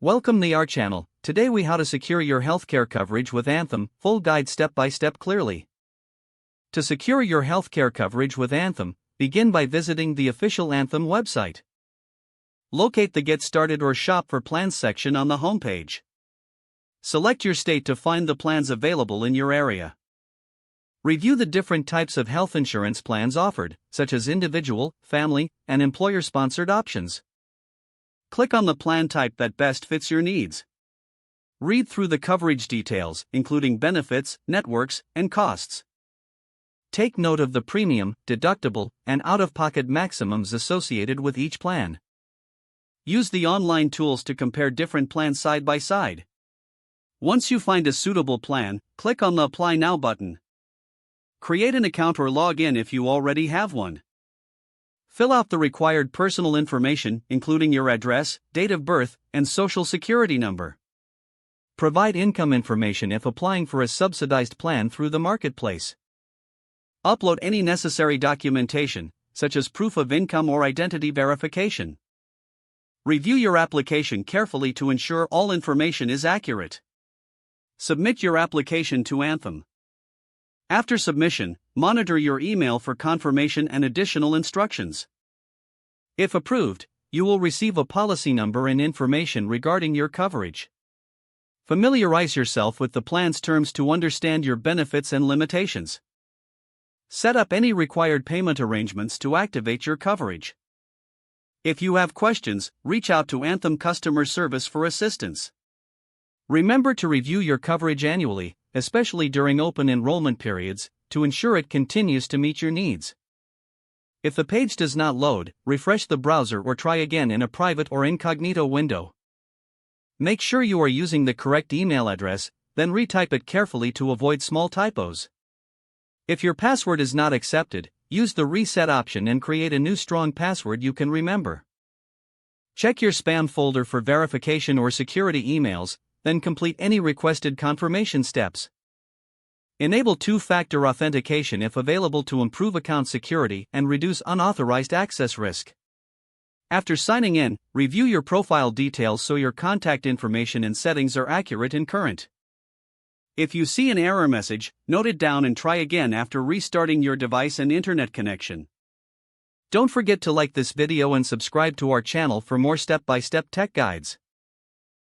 Welcome to our channel. Today we how to secure your healthcare coverage with Anthem, full guide step by step clearly. To secure your healthcare coverage with Anthem, begin by visiting the official Anthem website. Locate the Get Started or Shop for Plans section on the homepage. Select your state to find the plans available in your area. Review the different types of health insurance plans offered, such as individual, family, and employer-sponsored options. Click on the plan type that best fits your needs. Read through the coverage details, including benefits, networks, and costs. Take note of the premium, deductible, and out-of-pocket maximums associated with each plan. Use the online tools to compare different plans side by side. Once you find a suitable plan, click on the Apply Now button. Create an account or log in if you already have one. Fill out the required personal information, including your address, date of birth, and social security number. Provide income information if applying for a subsidized plan through the marketplace. Upload any necessary documentation, such as proof of income or identity verification. Review your application carefully to ensure all information is accurate. Submit your application to Anthem. After submission, monitor your email for confirmation and additional instructions. If approved, you will receive a policy number and information regarding your coverage. Familiarize yourself with the plan's terms to understand your benefits and limitations. Set up any required payment arrangements to activate your coverage. If you have questions, reach out to Anthem Customer Service for assistance. Remember to review your coverage annually, especially during open enrollment periods, to ensure it continues to meet your needs. If the page does not load, refresh the browser or try again in a private or incognito window. Make sure you are using the correct email address, then retype it carefully to avoid small typos. If your password is not accepted, use the reset option and create a new strong password you can remember. Check your spam folder for verification or security emails, then complete any requested confirmation steps. Enable two-factor authentication if available to improve account security and reduce unauthorized access risk. After signing in, review your profile details so your contact information and settings are accurate and current. If you see an error message, note it down and try again after restarting your device and internet connection. Don't forget to like this video and subscribe to our channel for more step-by-step tech guides.